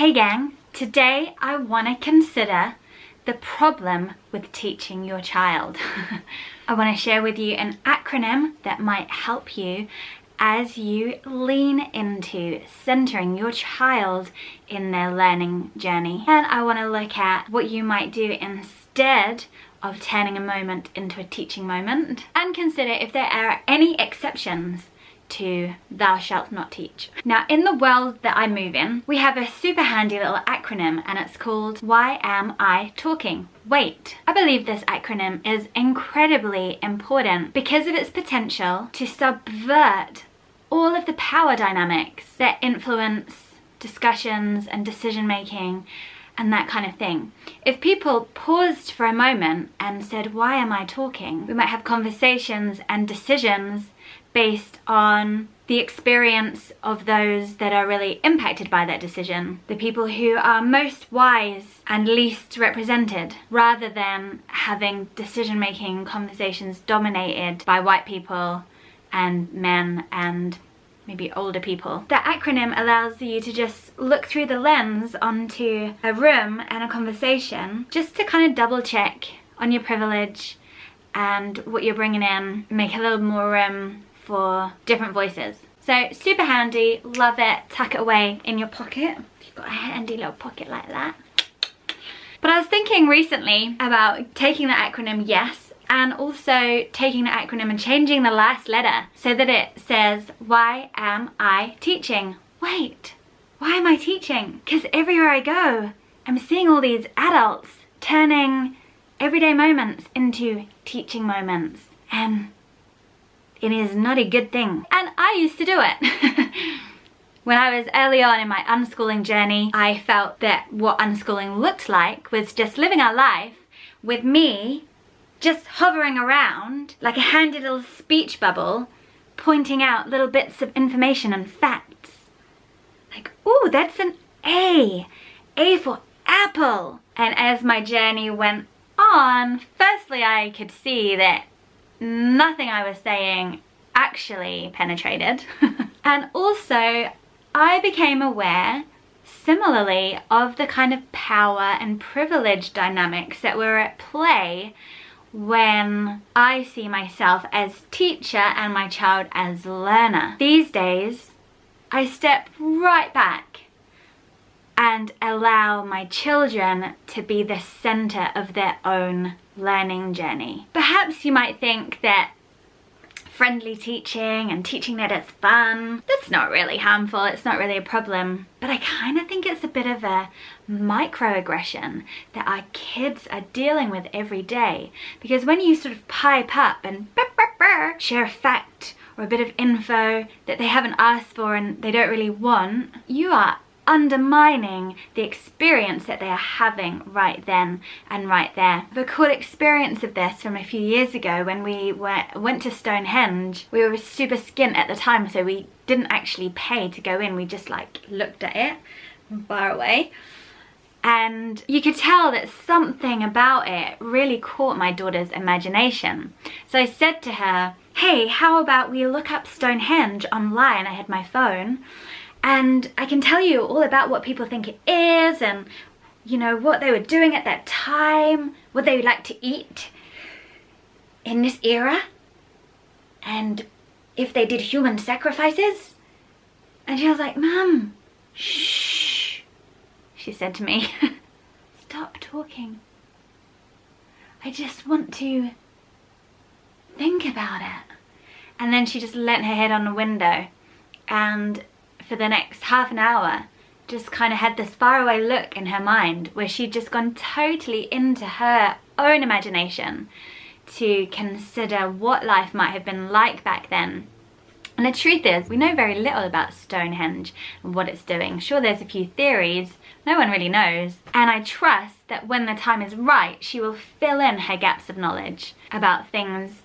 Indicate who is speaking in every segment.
Speaker 1: Hey gang, today I want to consider the problem with teaching your child. I want to share with you an acronym that might help you as you lean into centering your child in their learning journey. And I want to look at what you might do instead of turning a moment into a teaching moment, and consider if there are any exceptions to thou shalt not teach. Now, in the world that I move in, we have a super handy little acronym, and it's called Why Am I Talking? Wait. I believe this acronym is incredibly important because of its potential to subvert all of the power dynamics that influence discussions and decision making and that kind of thing. If people paused for a moment and said, why am I talking? We might have conversations and decisions based on the experience of those that are really impacted by that decision, the people who are most wise and least represented, rather than having decision-making conversations dominated by white people and men and maybe older people. That acronym allows you to just look through the lens onto a room and a conversation, just to kind of double check on your privilege and what you're bringing in, make a little more room for different voices. So super handy, love it. Tuck it away in your pocket. You've got a handy little pocket like that. But I was thinking recently about taking the acronym YES and also taking the acronym and changing the last letter so that it says, why am I teaching? Wait, why am I teaching? Because everywhere I go, I'm seeing all these adults turning everyday moments into teaching moments. And it is not a good thing. And I used to do it. When I was early on in my unschooling journey, I felt that what unschooling looked like was just living our life with me just hovering around like a handy little speech bubble, pointing out little bits of information and facts. Like, ooh, that's an A. A for apple. And as my journey went on, firstly I could see that nothing I was saying actually penetrated. And also I became aware similarly of the kind of power and privilege dynamics that were at play when I see myself as teacher and my child as learner. These days I step right back and allow my children to be the center of their own learning journey. Perhaps you might think that friendly teaching and teaching that it's fun, that's not really harmful, it's not really a problem. But I kind of think it's a bit of a microaggression that our kids are dealing with every day. Because when you sort of pipe up and share a fact or a bit of info that they haven't asked for and they don't really want, you are undermining the experience that they are having right then and right there. I have a cool experience of this from a few years ago when we went to Stonehenge. We were super skint at the time, so we didn't actually pay to go in. We just like looked at it from far away. And you could tell that something about it really caught my daughter's imagination. So I said to her, hey, how about we look up Stonehenge online? I had my phone. And I can tell you all about what people think it is and, you know, what they were doing at that time, what they would like to eat in this era, and if they did human sacrifices. And she was like, Mum, shh, she said to me, stop talking. I just want to think about it. And then she just leant her head on the window and for the next half an hour just kind of had this faraway look in her mind where she'd just gone totally into her own imagination to consider what life might have been like back then. And the truth is, we know very little about Stonehenge and what it's doing. Sure, there's a few theories, no one really knows. And I trust that when the time is right, she will fill in her gaps of knowledge about things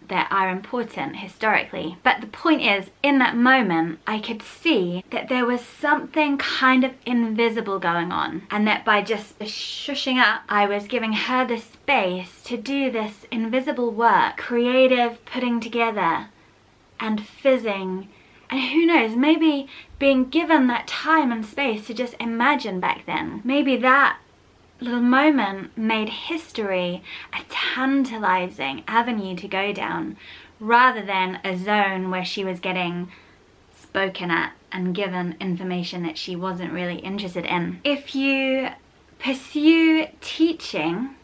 Speaker 1: that are important historically. But the point is, in that moment, I could see that there was something kind of invisible going on, and that by just shushing up, I was giving her the space to do this invisible work, creative putting together and fizzing And who knows, maybe being given that time and space to just imagine back then, maybe that little moment made history a tantalizing avenue to go down, rather than a zone where she was getting spoken at and given information that she wasn't really interested in. If you pursue teaching,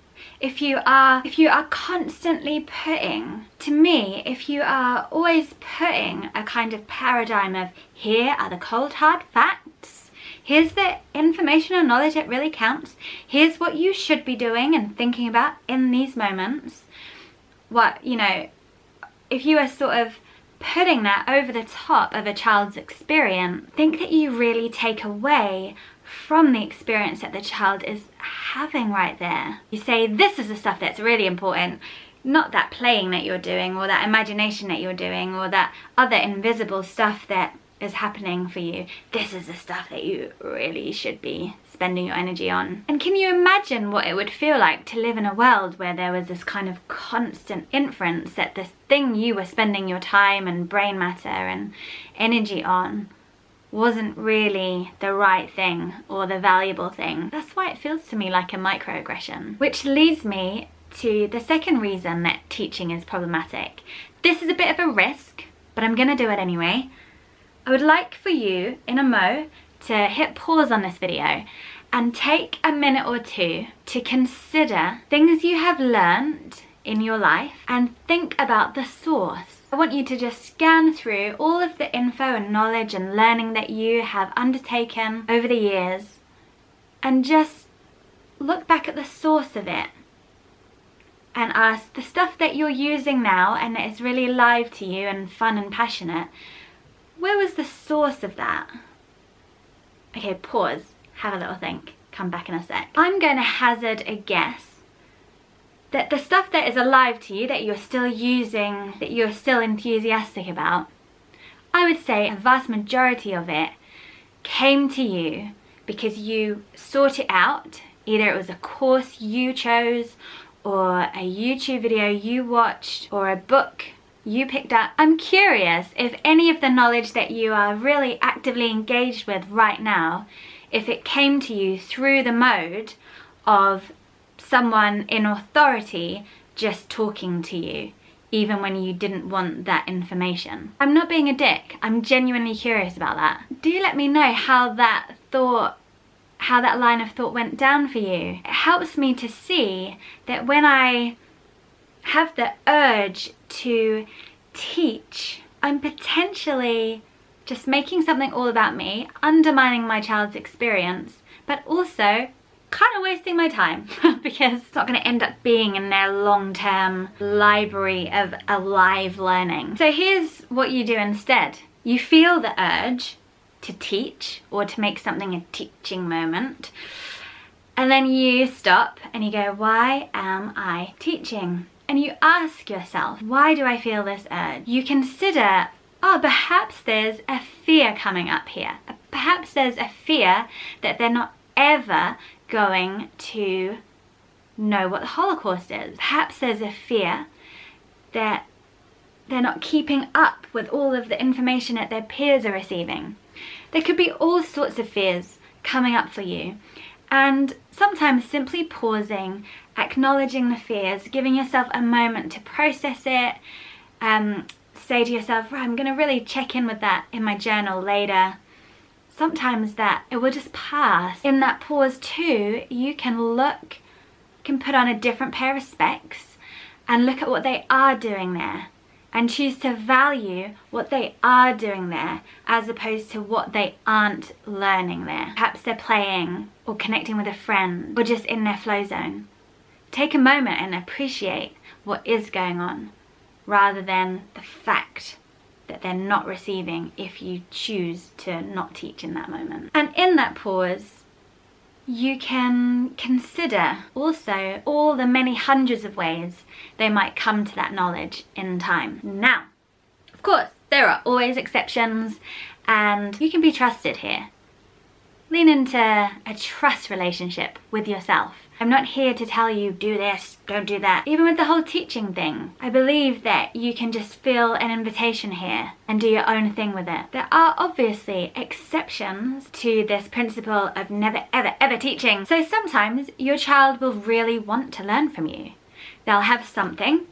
Speaker 1: if you are constantly putting, to me, if you are always putting a kind of paradigm of, here are the cold hard facts, here's the information and knowledge that really counts, here's what you should be doing and thinking about in these moments, if you are sort of putting that over the top of a child's experience, think that you really take away from the experience that the child is having right there. You say, this is the stuff that's really important, not that playing that you're doing, or that imagination that you're doing, or that other invisible stuff that is happening for you. This is the stuff that you really should be spending your energy on. And can you imagine what it would feel like to live in a world where there was this kind of constant inference that this thing you were spending your time and brain matter and energy on wasn't really the right thing or the valuable thing? That's why it feels to me like a microaggression. Which leads me to the second reason that teaching is problematic. This is a bit of a risk, but I'm gonna do it anyway. I would like for you, in a mo, to hit pause on this video and take a minute or two to consider things you have learned in your life and think about the source. I want you to just scan through all of the info and knowledge and learning that you have undertaken over the years and just look back at the source of it and ask, the stuff that you're using now and that is really live to you and fun and passionate, where was the source of that? Okay, pause, have a little think, come back in a sec. I'm going to hazard a guess that the stuff that is alive to you, that you're still using, that you're still enthusiastic about, I would say a vast majority of it came to you because you sought it out. Either it was a course you chose, or a YouTube video you watched, or a book you picked up. I'm curious if any of the knowledge that you are really actively engaged with right now, if it came to you through the mode of someone in authority just talking to you, even when you didn't want that information. I'm not being a dick, I'm genuinely curious about that. Do let me know how that line of thought went down for you. It helps me to see that when I have the urge to teach, I'm potentially just making something all about me, undermining my child's experience, but also kind of wasting my time because it's not going to end up being in their long-term library of alive learning. So here's what you do instead. You feel the urge to teach or to make something a teaching moment, and then you stop and you go, why am I teaching? And you ask yourself, why do I feel this urge? You consider, oh, perhaps there's a fear coming up here. Perhaps there's a fear that they're not ever going to know what the Holocaust is. Perhaps there's a fear that they're not keeping up with all of the information that their peers are receiving. There could be all sorts of fears coming up for you. And sometimes simply pausing, acknowledging the fears, giving yourself a moment to process it, say to yourself, right, I'm going to really check in with that in my journal later. Sometimes that it will just pass. In that pause too, you can put on a different pair of specs and look at what they are doing there and choose to value what they are doing there as opposed to what they aren't learning there. Perhaps they're playing or connecting with a friend or just in their flow zone. Take a moment and appreciate what is going on rather than the fact that they're not receiving if you choose to not teach in that moment. And in that pause, you can consider also all the many hundreds of ways they might come to that knowledge in time. Now, of course, there are always exceptions and you can be trusted here. Lean into a trust relationship with yourself I'm not here to tell you do this, don't do that. Even with the whole teaching thing, I believe that you can just feel an invitation here and do your own thing with it. There are obviously exceptions to this principle of never ever ever teaching. So sometimes your child will really want to learn from you. They'll have something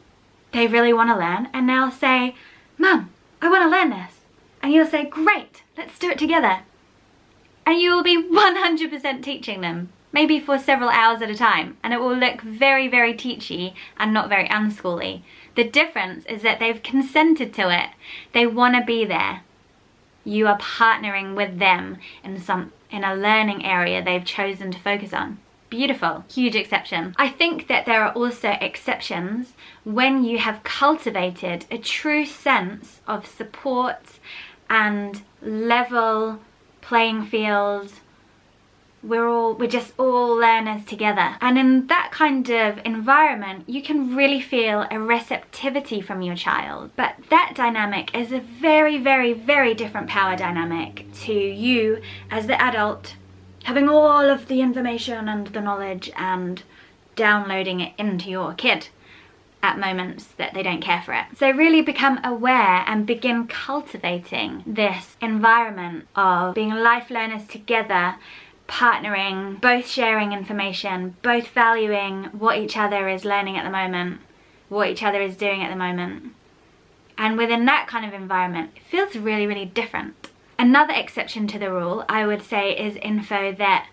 Speaker 1: they really want to learn and they'll say, Mum, I want to learn this. And you'll say, great, let's do it together. And you will be 100% teaching them, maybe for several hours at a time, and it will look very, very teachy and not very unschooly. The difference is that they've consented to it. They want to be there. You are partnering with them in a learning area they've chosen to focus on. Beautiful, huge exception. I think that there are also exceptions when you have cultivated a true sense of support and level playing field. We're just all learners together. And in that kind of environment, you can really feel a receptivity from your child. But that dynamic is a very, very, very different power dynamic to you as the adult having all of the information and the knowledge and downloading it into your kid at moments that they don't care for it. So really become aware and begin cultivating this environment of being life learners together, partnering, both sharing information, both valuing what each other is learning at the moment, what each other is doing at the moment. And within that kind of environment, it feels really, really different. Another exception to the rule, I would say, is info that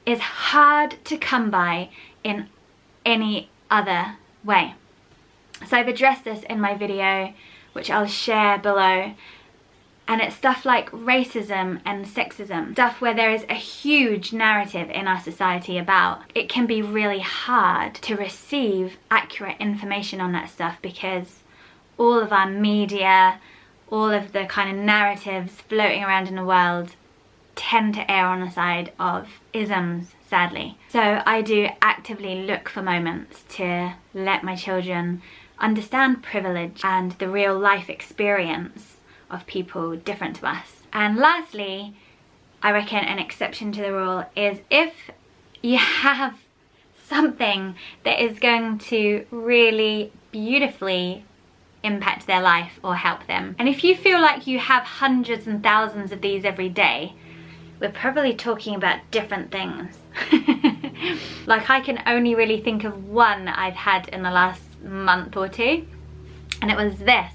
Speaker 1: is hard to come by in any other way. So I've addressed this in my video, which I'll share below, and it's stuff like racism and sexism, stuff where there is a huge narrative in our society about. It can be really hard to receive accurate information on that stuff because all of our media, all of the kind of narratives floating around in the world tend to err on the side of isms, sadly. So I do actively look for moments to let my children understand privilege and the real life experience of people different to us. And lastly, I reckon an exception to the rule is if you have something that is going to really beautifully impact their life or help them. And if you feel like you have hundreds and thousands of these every day, we're probably talking about different things. Like I can only really think of one I've had in the last month or two, and it was this.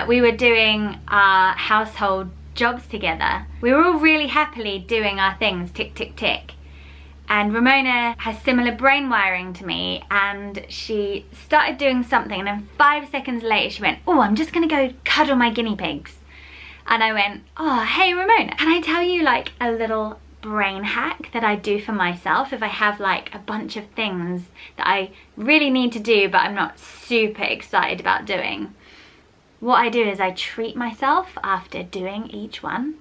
Speaker 1: We were doing our household jobs together. We were all really happily doing our things, tick, tick, tick. And Ramona has similar brain wiring to me, and she started doing something, and then 5 seconds later she went, oh, I'm just gonna go cuddle my guinea pigs. And I went, oh, hey Ramona, can I tell you like a little brain hack that I do for myself if I have like a bunch of things that I really need to do but I'm not super excited about doing? What I do is I treat myself after doing each one.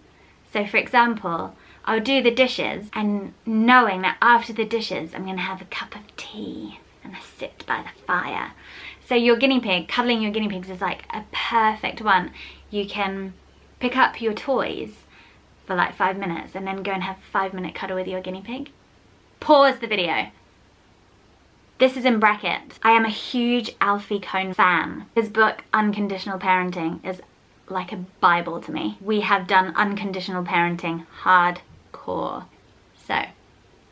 Speaker 1: So for example, I'll do the dishes and knowing that after the dishes I'm gonna have a cup of tea and sit by the fire. So your guinea pig, cuddling your guinea pigs is like a perfect one. You can pick up your toys for like 5 minutes and then go and have a 5-minute cuddle with your guinea pig. Pause the video. This is in brackets. I am a huge Alfie Kohn fan. His book, Unconditional Parenting, is like a Bible to me. We have done unconditional parenting hardcore. So,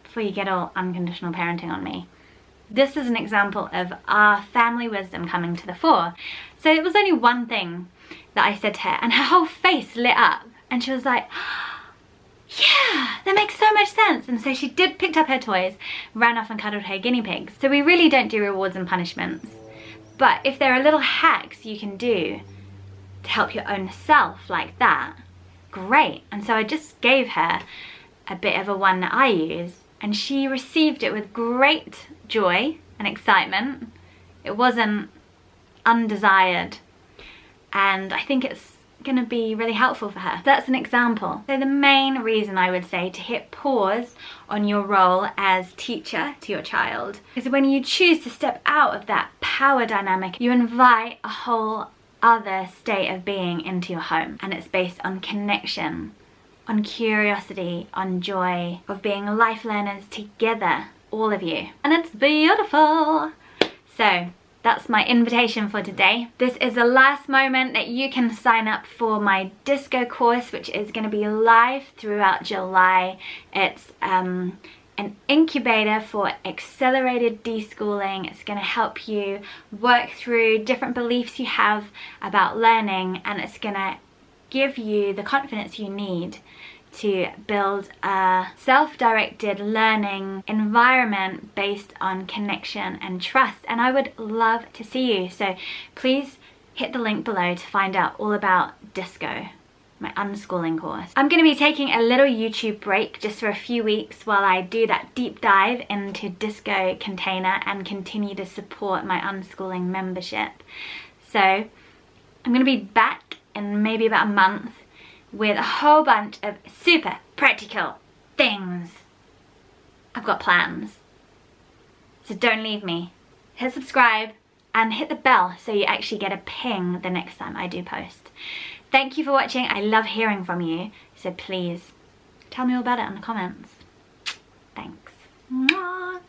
Speaker 1: before you get all unconditional parenting on me, this is an example of our family wisdom coming to the fore. So it was only one thing that I said to her, and her whole face lit up, and she was like, yeah, that makes so much sense. And so she picked up her toys, ran off and cuddled her guinea pigs. So we really don't do rewards and punishments. But if there are little hacks you can do to help your own self like that, great. And so I just gave her a bit of a one that I use, and she received it with great joy and excitement. It wasn't undesired, and I think it's gonna be really helpful for her. That's an example. So the main reason I would say to hit pause on your role as teacher to your child is when you choose to step out of that power dynamic, you invite a whole other state of being into your home, and it's based on connection, on curiosity, on joy, of being life learners together all of you, and it's beautiful. So that's my invitation for today. This is the last moment that you can sign up for my disco course, which is going to be live throughout July. It's an incubator for accelerated deschooling. It's going to help you work through different beliefs you have about learning, and it's going to give you the confidence you need to build a self-directed learning environment based on connection and trust. And I would love to see you. So please hit the link below to find out all about Disco, my unschooling course. I'm going to be taking a little YouTube break just for a few weeks while I do that deep dive into Disco Container and continue to support my unschooling membership. So I'm going to be back in maybe about a month with a whole bunch of super practical things. I've got plans. So don't leave me. Hit subscribe and hit the bell so you actually get a ping the next time I do post. Thank you for watching. I love hearing from you. So please tell me all about it in the comments. Thanks. Mwah.